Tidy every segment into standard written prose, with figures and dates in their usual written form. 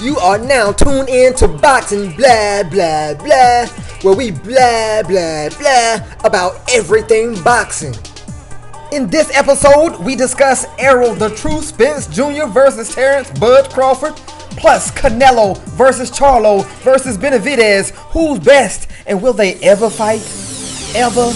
You are now tuned in to Boxing Blah Blah Blah, where we blah blah blah about everything boxing. In this episode, we discuss Errol the True Spence Jr. versus Terrence Bud Crawford, plus Canelo versus Charlo versus Benavidez. Who's best, and will they ever fight? Ever?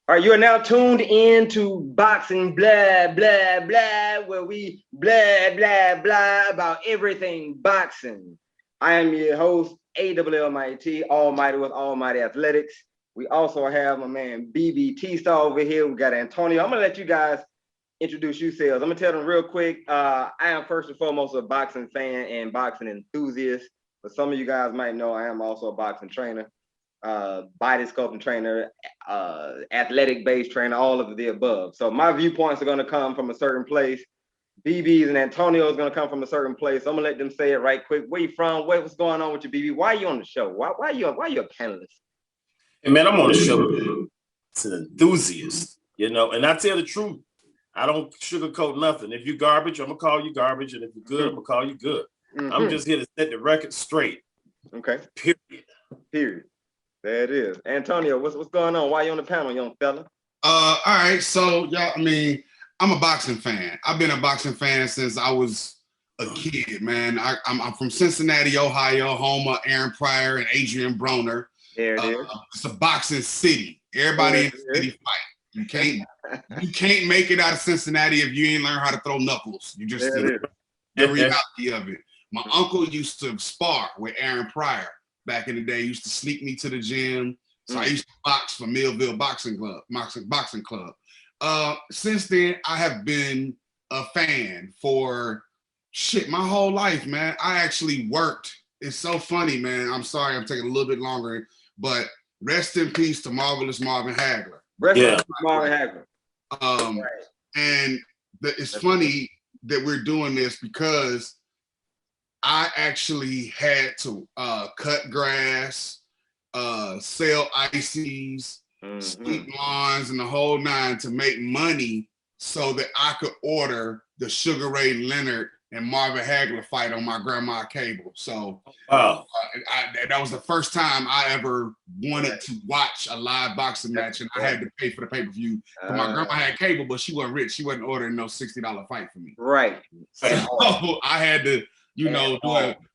All right, you are now tuned in to Boxing Blah Blah Blah, where we blah blah blah about everything boxing. I am your host, Allmighty, Allmighty with Allmighty Athletics. We also have my man BBT Star over here. We got Antonio. I'm gonna let you guys introduce yourselves. I'm gonna tell them real quick. I am first and foremost a boxing fan and boxing enthusiast. But some of you guys might know I am also a boxing trainer. Body sculpting trainer, athletic-based trainer, all of the above. So my viewpoints are going to come from a certain place. BB's and Antonio is going to come from a certain place. So I'm going to let them say it right quick. Where you from? What's going on with you, BB? Why are you on the show? Why are you a panelist? Hey, man, I'm on the show. It's an enthusiast, you know, and I tell the truth. I don't sugarcoat nothing. If you're garbage, I'm going to call you garbage. And if you're good, I'm going to call you good. I'm just here to set the record straight. Okay. Period. There it is. Antonio, what's going on? Why you on the panel, young fella? All right. So, y'all, I'm a boxing fan. I've been a boxing fan since I was a kid, man. I'm from Cincinnati, Ohio, home of Aaron Pryor and Adrian Broner. There it is. It's a boxing city. Everybody in the city fight. You can't make it out of Cincinnati if you ain't learn how to throw knuckles. You just the reality of it. My uncle used to spar with Aaron Pryor. Back in the day, he used to sneak me to the gym. So I used to box for Millville Boxing Club. Since then, I have been a fan for my whole life, man. I actually worked. It's so funny, man. I'm sorry I'm taking a little bit longer, but rest in peace to Marvelous Marvin Hagler. Rest in peace, Marvin Hagler. And it's funny that we're doing this because I actually had to cut grass, sell ices, sweep lawns, and the whole nine to make money so that I could order the Sugar Ray Leonard and Marvin Hagler fight on my grandma cable. So that was the first time I ever wanted to watch a live boxing match, and I had to pay for the pay-per-view. But my grandma had cable, but she wasn't rich. She wasn't ordering no $60 fight for me. Right. So I had to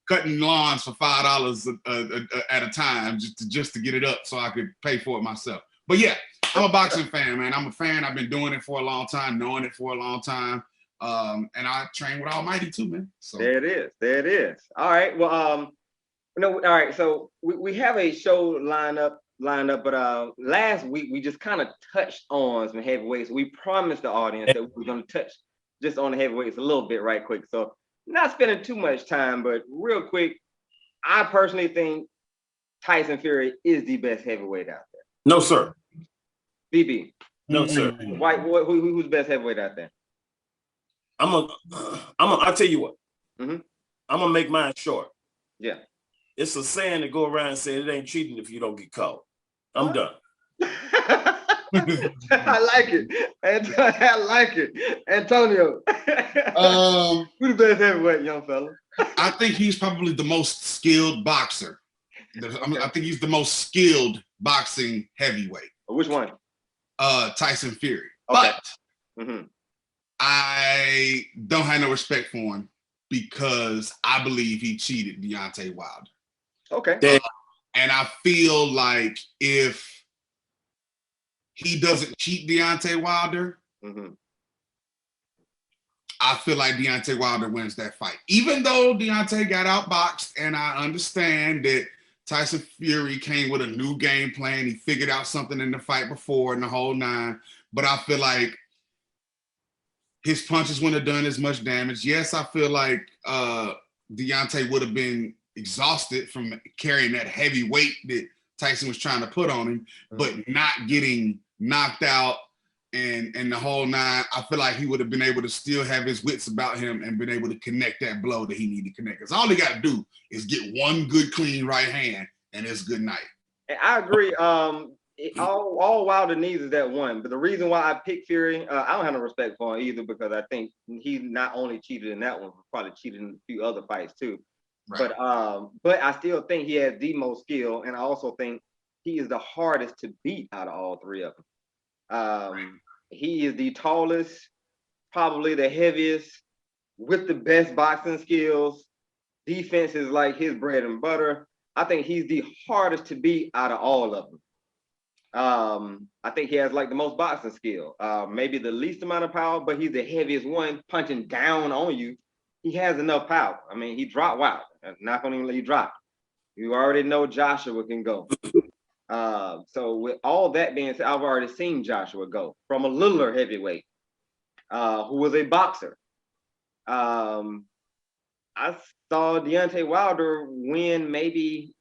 cutting lawns for $5 at a time just to get it up so I could pay for it myself. But yeah, I'm a boxing fan, man. I'm a fan. I've been doing it for a long time, knowing it for a long time. And I train with Allmighty too, man. So there it is. All right. Well, all right. So we have a show lined up, but last week we just kind of touched on some heavyweights. We promised the audience that we were going to touch just on the heavyweights a little bit right quick. So not spending too much time, but real quick, I personally think Tyson Fury is the best heavyweight out there. No, sir. BB. No, sir. Who's the best heavyweight out there? I'll tell you what. I'm gonna make mine short. Yeah. It's a saying to go around and say it ain't cheating if you don't get caught. I'm done. I like it. I like it. Antonio. Who's the best heavyweight, young fella? I think he's probably the most skilled boxer. I think he's the most skilled boxing heavyweight. Which one? Tyson Fury. Okay. But I don't have no respect for him because I believe he cheated Deontay Wilder. Okay. And I feel like if he doesn't cheat Deontay Wilder, I feel like Deontay Wilder wins that fight. Even though Deontay got outboxed, and I understand that Tyson Fury came with a new game plan. He figured out something in the fight before and the whole nine. But I feel like his punches wouldn't have done as much damage. Yes, I feel like Deontay would have been exhausted from carrying that heavy weight that Tyson was trying to put on him, but not getting knocked out and the whole nine. I feel like he would have been able to still have his wits about him and been able to connect that blow that he needed to connect. Because all he got to do is get one good, clean right hand, and it's good night. And I agree. all Wilder needs is that one. But the reason why I picked Fury, I don't have no respect for him either because I think he not only cheated in that one, probably cheated in a few other fights too. Right. But I still think he has the most skill, and I also think he is the hardest to beat out of all three of them. He is the tallest, probably the heaviest, with the best boxing skills. Defense is like his bread and butter. I think he's the hardest to beat out of all of them. I think he has like the most boxing skill, maybe the least amount of power, but he's the heaviest one punching down on you. He has enough power. I mean, he dropped Wilder. Not gonna even let you drop. You already know Joshua can go. So with all that being said, I've already seen Joshua go from a littler heavyweight, who was a boxer. I saw Deontay Wilder win maybe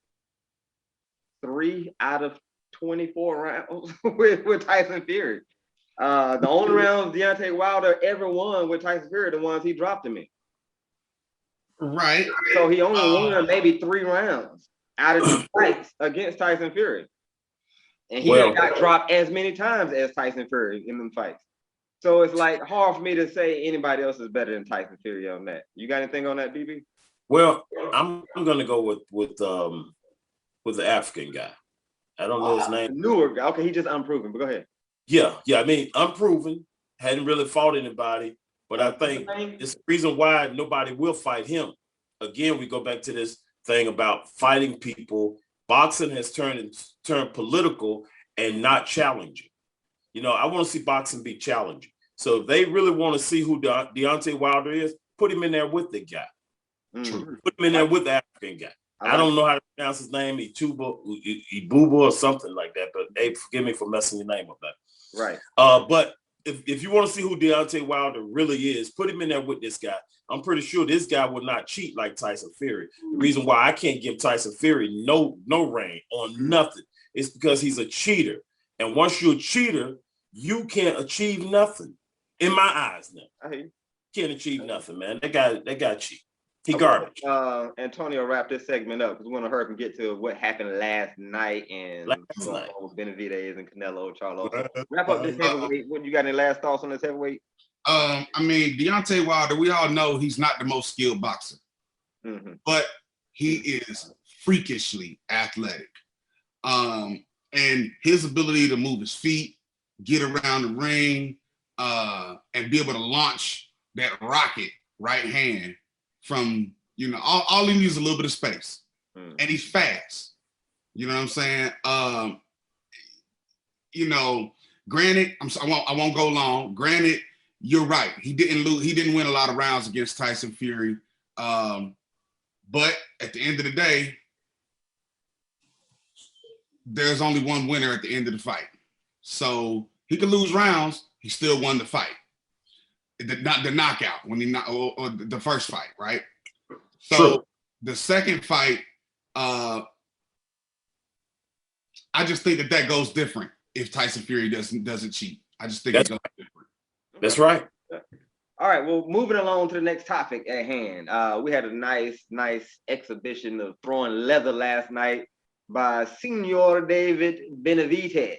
3 out of 24 rounds with Tyson Fury. The only rounds Deontay Wilder ever won with Tyson Fury, the ones he dropped him in. Right. So he only won maybe 3 rounds out of the fights against Tyson Fury. And he got dropped as many times as Tyson Fury in them fights. So it's like hard for me to say anybody else is better than Tyson Fury on that. You got anything on that, BB? Well, I'm gonna go with the African guy. I don't know his name. Newer guy. Okay, he just unproven, but go ahead. Yeah. I mean, unproven, hadn't really fought anybody, but I think it's the reason why nobody will fight him. Again, we go back to this thing about fighting people. Boxing has turned political and not challenging. You know, I want to see boxing be challenging. So if they really want to see who Deontay Wilder is, put him in there with the guy. Mm-hmm. Put him in there with the African guy. I don't know how to pronounce his name, Ibuba or something like that, but hey, forgive me for messing your name up. That. Right. But if you want to see who Deontay Wilder really is, put him in there with this guy. I'm pretty sure this guy will not cheat like Tyson Fury. The reason why I can't give Tyson Fury no reign on nothing is because he's a cheater. And once you're a cheater, you can't achieve nothing. In my eyes now. Can't achieve nothing, man. That guy cheat. He garbage. Antonio, wrap this segment up because we want to hurry and get to what happened last night and Benavidez and Canelo, Charlo. Wrap up this heavyweight. What you got any last thoughts on this heavyweight? I mean, Deontay Wilder, we all know he's not the most skilled boxer, but he is freakishly athletic. And his ability to move his feet, get around the ring, and be able to launch that rocket right hand from, you know, all he needs is a little bit of space. And he's fast. You know what I'm saying? You know, granted, I won't go long. Granted, you're right. He didn't win a lot of rounds against Tyson Fury. But at the end of the day, there's only one winner at the end of the fight. So he could lose rounds. He still won the fight. Not the knockout when or the first fight, right? So True. The second fight, I just think that goes different if Tyson Fury doesn't cheat. I just think it goes different. That's right. All right. Well, moving along to the next topic at hand. We had a nice exhibition of throwing leather last night by Senor David Benavidez.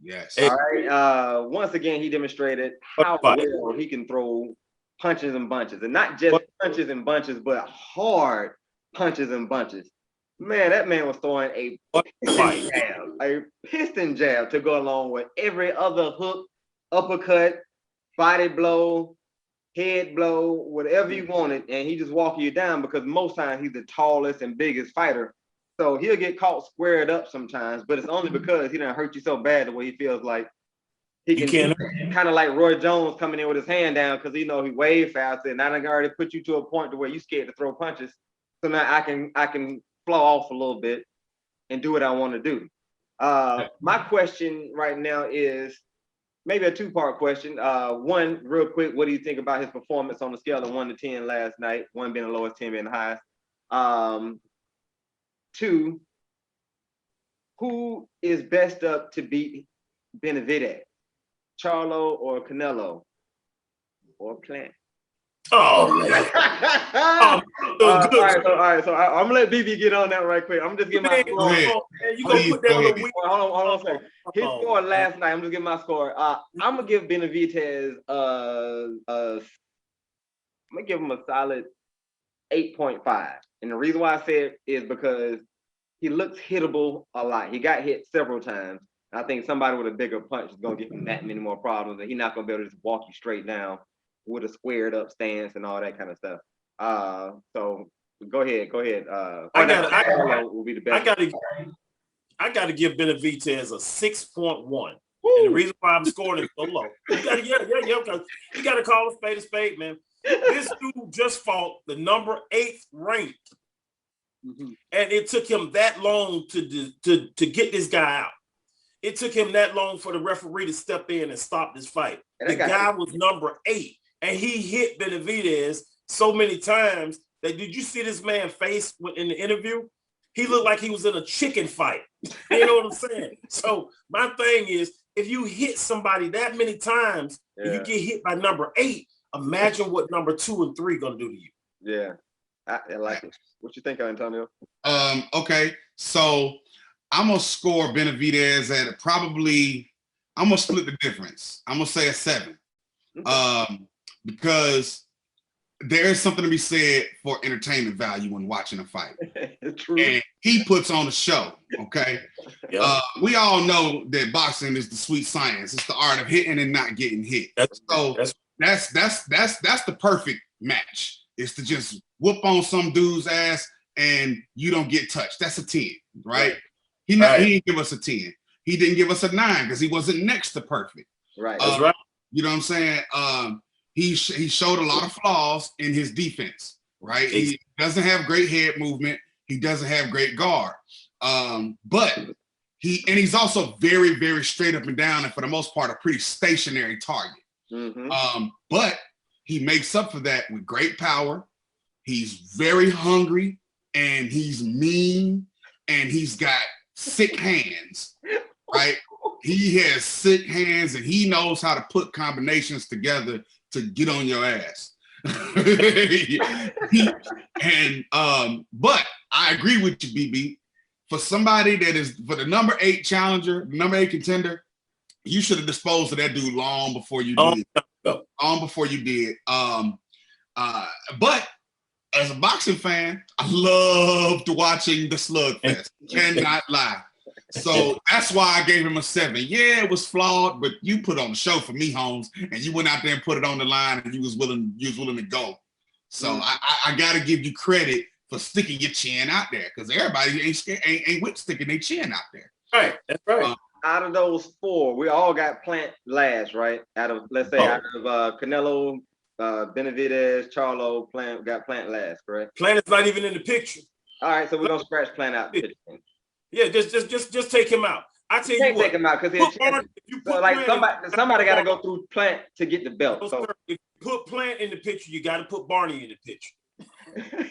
Yes. All right. Once again, he demonstrated how well he can throw punches and bunches, and not just punches and bunches, but hard punches and bunches. Man, that man was throwing a piston jab to go along with every other hook, uppercut, body blow, head blow, whatever you wanted, and he just walking you down because most times he's the tallest and biggest fighter. So he'll get caught squared up sometimes, but it's only because he done hurt you so bad the way he feels like he can kind of like Roy Jones coming in with his hand down because he know he way faster, and I done already put you to a point to where you scared to throw punches. So now I can flow off a little bit and do what I want to do. My question right now is maybe a two-part question. One, real quick, what do you think about his performance on the scale of 1 to 10 last night? 1 being the lowest, 10 being the highest. 2, who is best up to beat Benavidez? Charlo or Canelo or Plant? Oh, man. Oh, all good. right, so I'm gonna let BB get on that right quick. I'm just getting my Man, score. you gonna put that on the week. Hold on a second. His score last night. I'm just getting my score. I'm gonna give Benavidez I'm gonna give him a solid 8.5. And the reason why I say it is because he looks hittable a lot. He got hit several times. I think somebody with a bigger punch is gonna give him that many more problems, and he's not gonna be able to just walk you straight down with a squared up stance and all that kind of stuff. So go ahead. Will be the best. I gotta give Benavidez a 6.1. And the reason why I'm scoring it so low, you gotta call a spade, man. This dude just fought the number 8th ranked, and it took him that long to get this guy out. It took him that long for the referee to step in and stop this fight. The guy was number 8, and he hit Benavidez so many times that, did you see this man's face in the interview? He looked like he was in a chicken fight. You know what I'm saying? So my thing is, if you hit somebody that many times and you get hit by number 8, imagine what number 2 and 3 gonna do to you. Yeah, I like it. What you think, Antonio? Okay, so I'm gonna score Benavidez at probably. I'm gonna split the difference. I'm gonna say a 7, because there is something to be said for entertainment value when watching a fight. True. And he puts on a show. Okay, we all know that boxing is the sweet science. It's the art of hitting and not getting hit. That's the perfect match. It's to just whoop on some dude's ass and you don't get touched. That's a 10, right? He didn't give us a 10. He didn't give us a 9 because he wasn't next to perfect. Right. That's right. You know what I'm saying? He showed a lot of flaws in his defense, right? He doesn't have great head movement. He doesn't have great guard. But he's also very, very straight up and down, and for the most part, a pretty stationary target. But he makes up for that with great power. He's very hungry, and he's mean, and he's got sick hands, right? He has sick hands, and he knows how to put combinations together to get on your ass. But I agree with you, BB. For somebody that is for the number 8 challenger, number 8 contender, you should have disposed of that dude long before you did. Long before you did. But as a boxing fan, I loved watching the slugfest. Cannot lie. So that's why I gave him a 7. Yeah, it was flawed, but you put on the show for me, Holmes, and you went out there and put it on the line, and you was willing to go. So I got to give you credit for sticking your chin out there, because everybody ain't with sticking their chin out there. Right, that's right. Out of those 4, we all got Plant last, right? Out of Canelo, Benavidez, Charlo, Plant got Plant last, correct? Plant is not even in the picture. All right, so we're gonna scratch Plant out. Yeah, just take him out. I tell you what, take him out because somebody got to go through Plant to get the belt. So if you put Plant in the picture, you got to put Barney in the picture.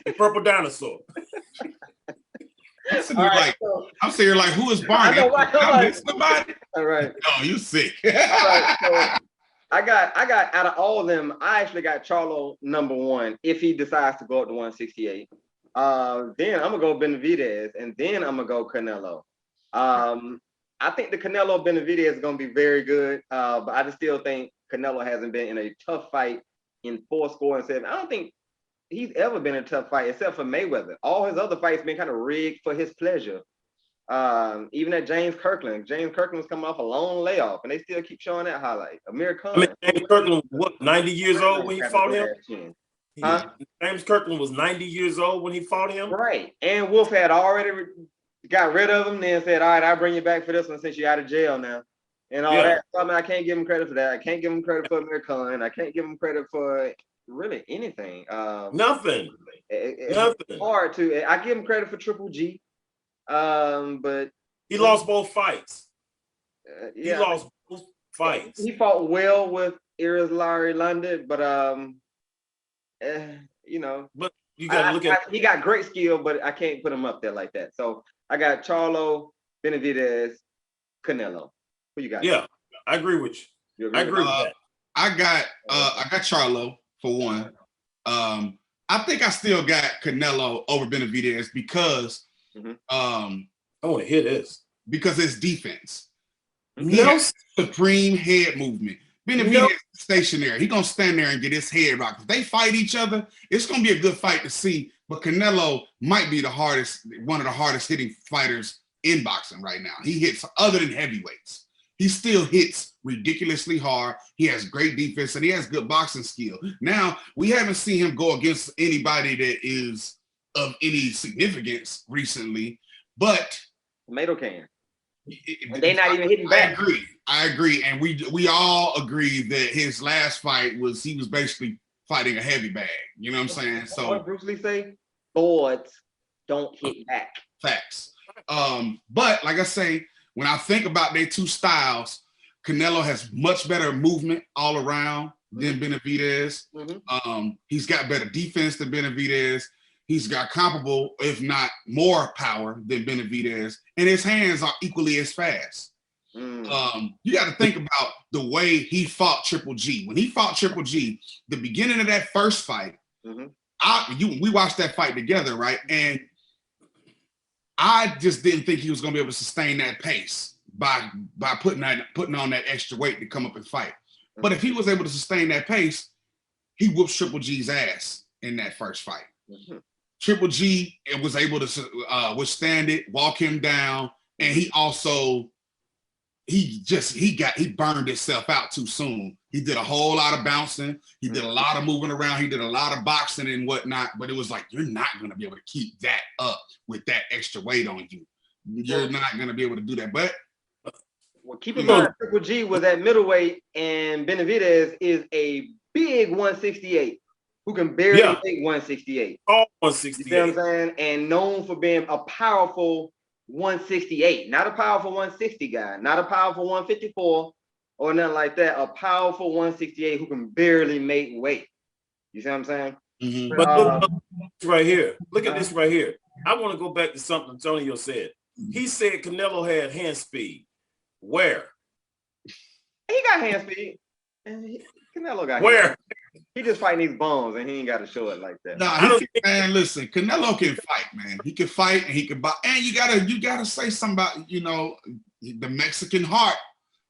The purple dinosaur. I'm sitting here like, who is Barney? Somebody. All right. Oh, you sick. All right, so I got out of all of them, I actually got Charlo number 1 if he decides to go up to 168. Then I'm gonna go Benavidez, and then I'm gonna go Canelo. I think the Canelo Benavidez is gonna be very good, but I just still think Canelo hasn't been in a tough fight in 4-7. I don't think he's ever been in a tough fight except for Mayweather. All his other fights been kind of rigged for his pleasure. Even at James Kirkland was coming off a long layoff, and they still keep showing that highlight. Amir Khan. James Kirkland was 90 years old when he fought him? James Kirkland was 90 years old when he fought him? Right. And Wolf had already got rid of him, then said, all right, I'll bring you back for this one since you're out of jail now. And all that. So, I mean, I can't give him credit for that. I can't give him credit for Amir Khan. I can't give him credit for really anything. Nothing. It's hard to. I give him credit for Triple G. But he lost both fights. He lost both fights. He fought well with Larry London, but But you gotta look at he got great skill, but I can't put him up there like that. So I got Charlo, Benavidez, Canelo. Who you got? Yeah, I agree with you. I agree with that. I got Charlo for 1. I think I still got Canelo over Benavidez because I want to hear this. Because it's defense. No supreme head movement. Benavidez is stationary. He's gonna stand there and get his head rocked. If they fight each other, it's gonna be a good fight to see. But Canelo might be one of the hardest hitting fighters in boxing right now. He hits, other than heavyweights, he still hits ridiculously hard. He has great defense and he has good boxing skill. Now, we haven't seen him go against anybody that is of any significance recently, but tomato can. And they not even hitting back. I agree. And we all agree that his last fight he was basically fighting a heavy bag. You know what I'm saying? So what Bruce Lee say? Boards don't hit back. Facts. But like I say, when I think about their two styles, Canelo has much better movement all around than Benavidez. He's got better defense than Benavidez. He's got comparable, if not more, power than Benavidez, and his hands are equally as fast. You got to think about the way he fought Triple G. When he fought Triple G, the beginning of that first fight, we watched that fight together, right? And I just didn't think he was going to be able to sustain that pace by putting on that extra weight to come up and fight. But if he was able to sustain that pace, he whooped Triple G's ass in that first fight. Triple G was able to withstand it, walk him down, and he burned himself out too soon. He did a whole lot of bouncing. He did a lot of moving around. He did a lot of boxing and whatnot, but it was like, you're not going to be able to keep that up with that extra weight on you. You're not going to be able to do that. But keep in mind, Triple G was at middleweight, and Benavidez is a big 168. Who can barely make 168. Oh, 168. You see what I'm saying? And known for being a powerful 168. Not a powerful 160 guy. Not a powerful 154 or nothing like that. A powerful 168 who can barely make weight. You see what I'm saying? But look right here. Look at this right here. I want to go back to something Antonio said. He said Canelo had hand speed. Where? He got hand speed. Canelo got where? Hand speed. He just fighting these bones, and he ain't got to show it like that. Man, listen, Canelo can fight, man. He can fight, and he can box. And you gotta say something about, the Mexican heart.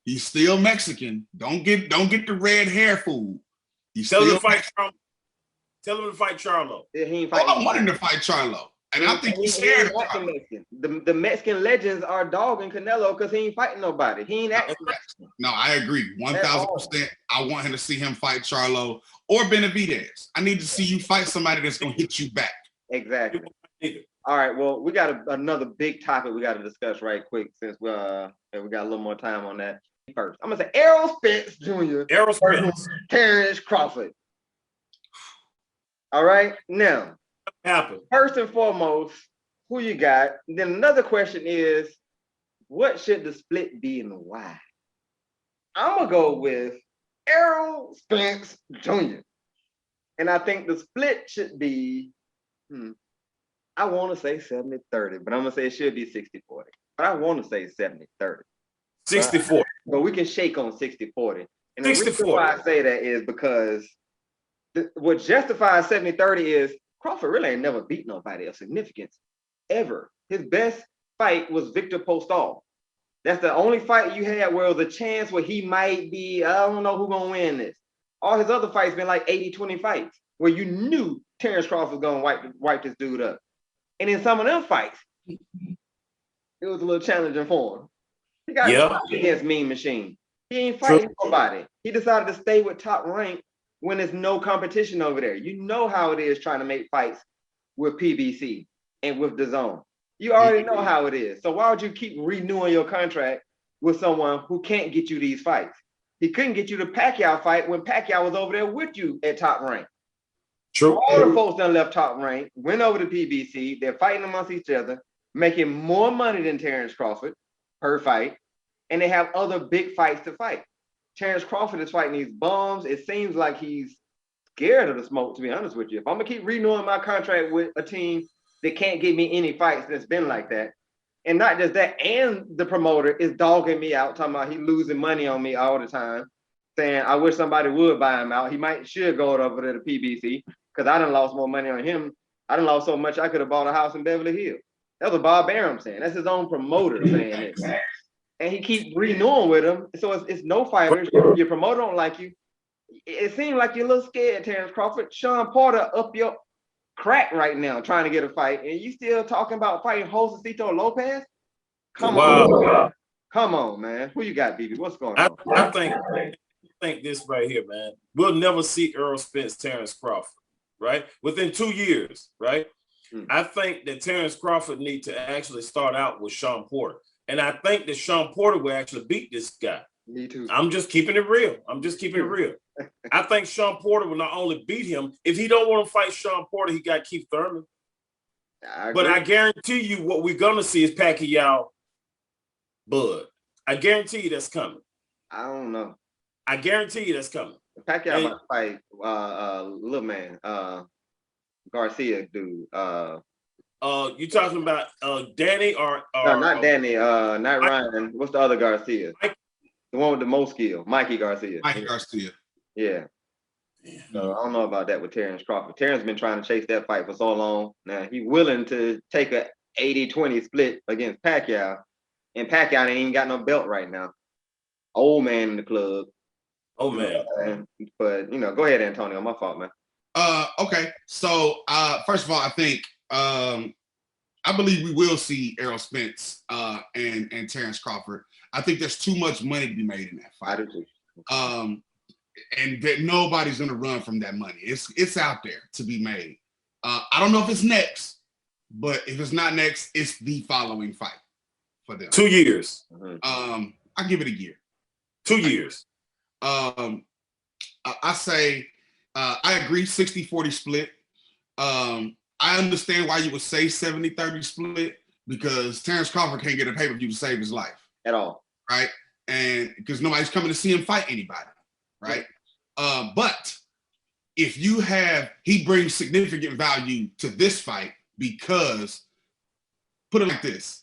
He's still Mexican. Don't get the red hair food. Tell him to fight Charlo. Tell him to fight Charlo. Yeah, he ain't I want him to fight Charlo. And I think he's scared of Mexican. The Mexican legends are dogging Canelo because he ain't fighting nobody. He ain't acting. No, I agree. 1,000%. I want him to see him fight Charlo or Benavidez. I need to see you fight somebody that's going to hit you back. Exactly. All right. Well, we got another big topic we got to discuss right quick since we got a little more time on that. First, I'm going to say Errol Spence Jr. Errol Spence. Terrence Crawford. All right. Now, first and foremost, who you got? Then another question is, what should the split be and why? I'm going to go with Errol Spence Jr. And I think the split should be, I want to say 70-30, but I'm going to say it should be 60-40. But I want to say 70-30. 60-40. But we can shake on 60-40. And the reason why I say that is because what justifies 70-30 is Crawford really ain't never beat nobody of significance ever. His best fight was Victor Postol. That's the only fight you had where there was a chance where he might be, I don't know who's going to win this. All his other fights been like 80-20 fights where you knew Terrence Crawford was going to wipe this dude up. And in some of them fights, it was a little challenging for him. He got against Mean Machine. He ain't fighting nobody. He decided to stay with Top Rank when there's no competition over there. You know how it is trying to make fights with PBC and with DAZN. You already know how it is. So why would you keep renewing your contract with someone who can't get you these fights? He couldn't get you the Pacquiao fight when Pacquiao was over there with you at Top Rank. True. All the folks done left Top Rank, went over to PBC. They're fighting amongst each other, making more money than Terrence Crawford per fight, and they have other big fights to fight. Terrence Crawford is fighting these bums. It seems like he's scared of the smoke, to be honest with you. If I'm going to keep renewing my contract with a team that can't give me any fights that's been like that, and not just that, and the promoter is dogging me out, talking about he losing money on me all the time, saying, I wish somebody would buy him out. He should go over there to PBC. because I done lost more money on him. I done lost so much I could have bought a house in Beverly Hills. That was Bob Arum saying. That's his own promoter saying it. And he keep renewing with him. So it's no fighters. Your promoter don't like you. It seems like you're a little scared, Terrence Crawford. Sean Porter up your crack right now trying to get a fight. And you still talking about fighting Josecito Lopez? Come on. Come on, man. Who you got, BB? What's going on? I think this right here, man. We'll never see Errol Spence, Terrence Crawford, right? Within 2 years, right? I think that Terrence Crawford need to actually start out with Sean Porter. And I think that Sean Porter will actually beat this guy. Me too. I'm just keeping it real. I think Sean Porter will not only beat him, if he don't want to fight Sean Porter, he got Keith Thurman. But I guarantee you what we're going to see is Pacquiao Bud. I guarantee you that's coming. I don't know. I guarantee you that's coming. Pacquiao might fight little man, Garcia dude. You talking about Danny or no, not Danny, not Ryan. What's the other Garcia? Mike. The one with the most skill, Mikey Garcia. Mikey Garcia. Yeah. So I don't know about that with Terrence Crawford. Terrence been trying to chase that fight for so long. Now he's willing to take a 80-20 split against Pacquiao, and Pacquiao ain't even got no belt right now. Old man in the club. Oh man. But go ahead, Antonio. My fault, man. Okay. So first of all, I think I believe we will see Errol Spence and Terrence Crawford. I think there's too much money to be made in that fight. I do too. And that nobody's gonna run from that money. It's out there to be made. I don't know if it's next, but if it's not next, it's the following fight for them. 2 years. I'll give it a year. 2 years. I say I agree 60-40 split. I understand why you would say 70-30 split because Terrence Crawford can't get a pay-per-view to save his life. At all. Right? And because nobody's coming to see him fight anybody. Right? But if he brings significant value to this fight because, put it like this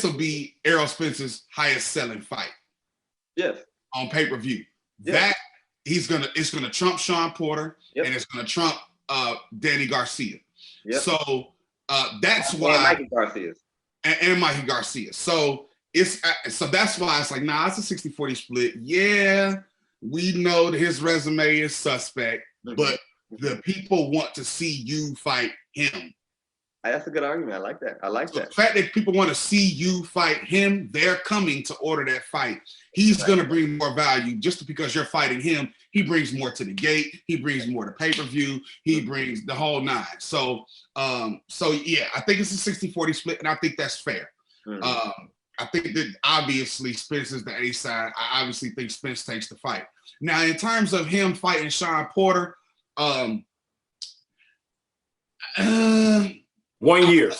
will be Errol Spence's highest selling fight. Yes. On pay-per-view. Yes. It's gonna trump Sean Porter and it's gonna trump Danny Garcia. Yep. So that's why and Mikey Garcia. And Mikey Garcia. So that's why it's like, nah, it's a 60-40 split. Yeah, we know that his resume is suspect, but the people want to see you fight him. That's a good argument. I like that. The fact that people want to see you fight him, they're coming to order that fight. He's going to bring more value just because you're fighting him. He brings more to the gate. He brings more to pay-per-view. He brings the whole nine. So yeah, I think it's a 60-40 split, and I think that's fair. I think that obviously Spence is the A side. I obviously think Spence takes the fight. Now, in terms of him fighting Sean Porter, 1 year.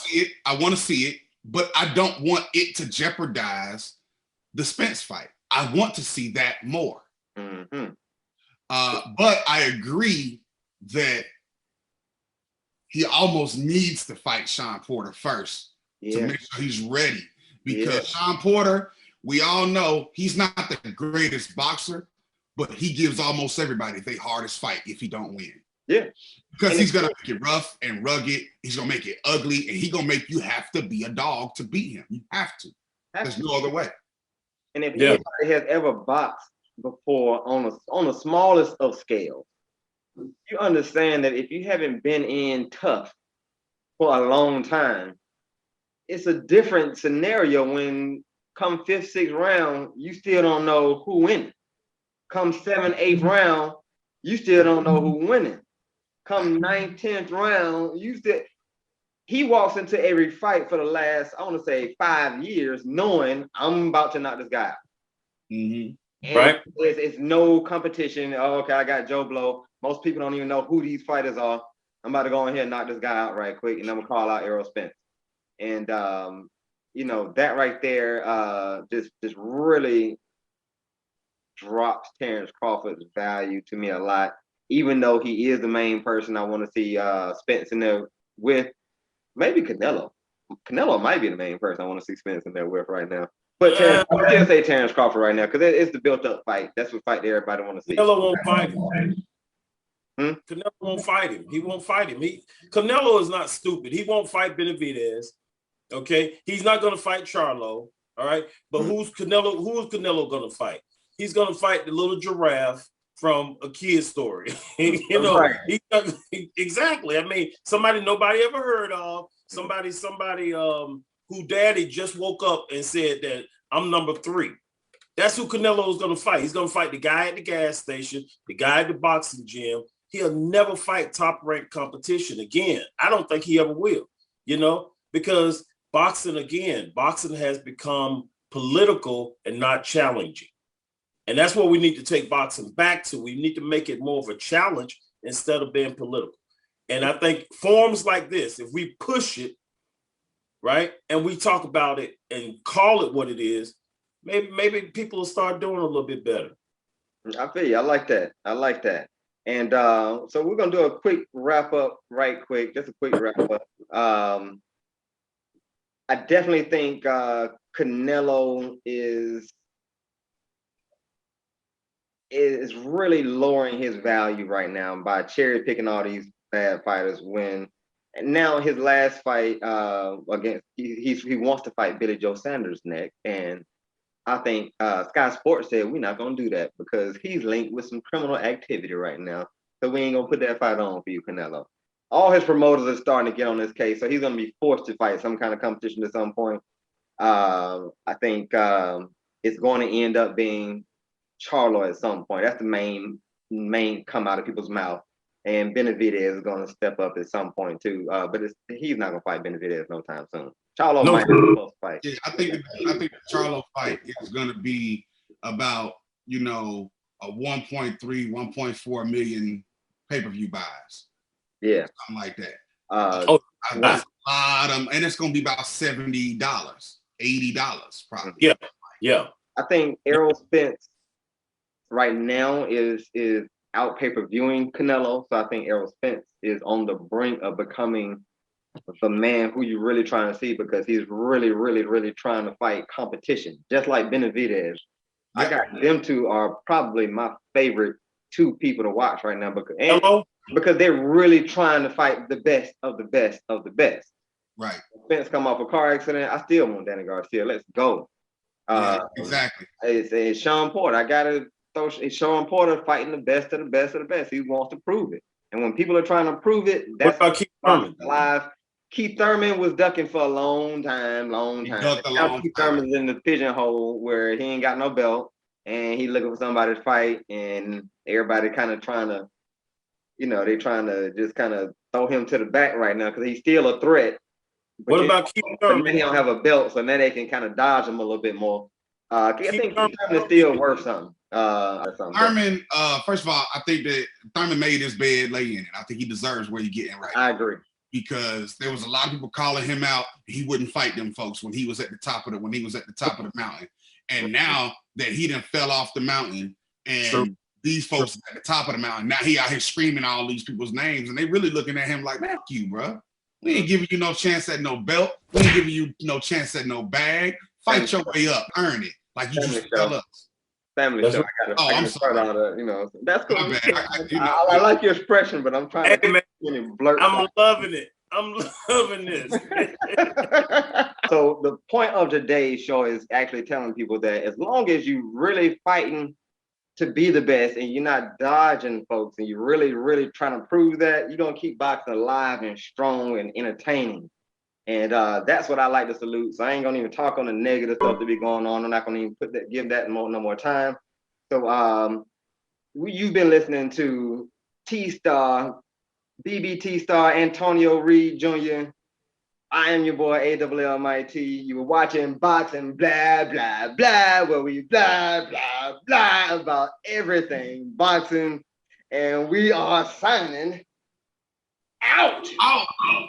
I want to see it, but I don't want it to jeopardize the Spence fight. I want to see that more. But I agree that he almost needs to fight Sean Porter first to make sure he's ready. Because Sean Porter, we all know he's not the greatest boxer, but he gives almost everybody their hardest fight if he don't win. Yeah. Because he's going to make it rough and rugged. He's going to make it ugly, and he's going to make you have to be a dog to beat him. You have to. There's no other way. And if anybody has ever boxed before on the smallest of scales, you understand that if you haven't been in tough for a long time, it's a different scenario when come 5th, 6th round, you still don't know who winning. Come 7th, 8th round, you still don't know who winning. Come 9th, 10th round, he walks into every fight for the last, I want to say 5 years, knowing I'm about to knock this guy out. Mm-hmm. Right. It's no competition. Oh, okay, I got Joe Blow. Most people don't even know who these fighters are. I'm about to go in here and knock this guy out right quick, and I'm gonna call out Errol Spence. And that right there just really drops Terrence Crawford's value to me a lot. Even though he is the main person I want to see Spence in there with. Maybe Canelo. Canelo might be the main person I want to see Spence in there with right now. But I can't say Terrence Crawford right now because it's the built-up fight. That's what fight everybody want to see. Canelo won't fight him. Canelo won't fight him. He won't fight him. Canelo is not stupid. He won't fight Benavidez. Okay, he's not going to fight Charlo. All right, but who's Canelo going to fight? He's going to fight the little giraffe from A Kid's Story. Right. Exactly. I mean, somebody nobody ever heard of. Somebody who daddy just woke up and said that I'm number 3. That's who Canelo is going to fight. He's going to fight the guy at the gas station, the guy at the boxing gym. He'll never fight top-ranked competition again. I don't think he ever will, because boxing has become political and not challenging. And that's what we need to take boxing back to. We need to make it more of a challenge instead of being political. And I think forms like this, if we push it, right, and we talk about it and call it what it is, maybe people will start doing a little bit better. I feel you. I like that. And so we're going to do a quick wrap up right quick, just a quick wrap up. I definitely think Canelo is really lowering his value right now by cherry picking all these bad fighters. And now his last fight against he wants to fight Billy Joe Sanders next, and I think Sky Sports said we're not gonna do that because he's linked with some criminal activity right now, so we ain't gonna put that fight on for you, Canelo. All his promoters are starting to get on this case, so he's gonna be forced to fight some kind of competition at some point. I think it's going to end up being Charlo at some point. That's the main come out of people's mouth. And Benavidez is going to step up at some point too. But he's not going to fight Benavidez no time soon. Charlo might be a close fight. Yeah, I think the Charlo fight is going to be about a 1.3, 1.4 million pay-per-view buys. Yeah, something like that. That's a lot of, and it's going to be about $70, $80 probably. Yeah. I think Errol Spence right now is out pay-per-viewing Canelo, so I think Errol Spence is on the brink of becoming the man who you're really trying to see because he's really, really, really trying to fight competition, just like Benavidez. Yep. I got them two are probably my favorite 2 people to watch right now because they're really trying to fight the best of the best of the best. Right. Spence come off a car accident. I still want Danny Garcia. Let's go. Exactly. It's Sean Porter. I gotta throw Sean Porter fighting the best of the best of the best. He wants to prove it. And when people are trying to prove it, that's what about Keith Thurman? Live. Keith Thurman was ducking for a long time. Keith Thurman's in the pigeonhole where he ain't got no belt and he looking for somebody to fight, and everybody kind of trying to, they're trying to just kind of throw him to the back right now because he's still a threat. What about Keith Thurman? He don't have a belt, so now they can kind of dodge him a little bit more. I think Keith Thurman is still worth something. Thurman, first of all, I think that Thurman made his bed, lay in it. I think he deserves where he's getting right now. I agree. Because there was a lot of people calling him out. He wouldn't fight them folks when he was at the top of the mountain. And now that he done fell off the mountain and these folks at the top of the mountain, now he out here screaming all these people's names and they really looking at him like, "Fuck you, bro. We ain't giving you no chance at no belt. We ain't giving you no chance at no bag. Fight your way up, earn it. Like you just tell us." Family show. I'm sorry. That's cool. I like your expression, but I'm trying to blurt. I'm loving it. I'm loving this. So the point of today's show is actually telling people that as long as you really fighting to be the best and you're not dodging folks and you're really, really trying to prove that, you're going to keep boxing alive and strong and entertaining. And that's what I like to salute. So I ain't gonna even talk on the negative stuff that be going on. I'm not gonna even give that no more time. So you've been listening to T-Star, BBT Star, Antonio Reed Jr. I am your boy Allmighty. You were watching Boxing Blah Blah Blah, where we blah blah blah about everything boxing, and we are signing out. Oh.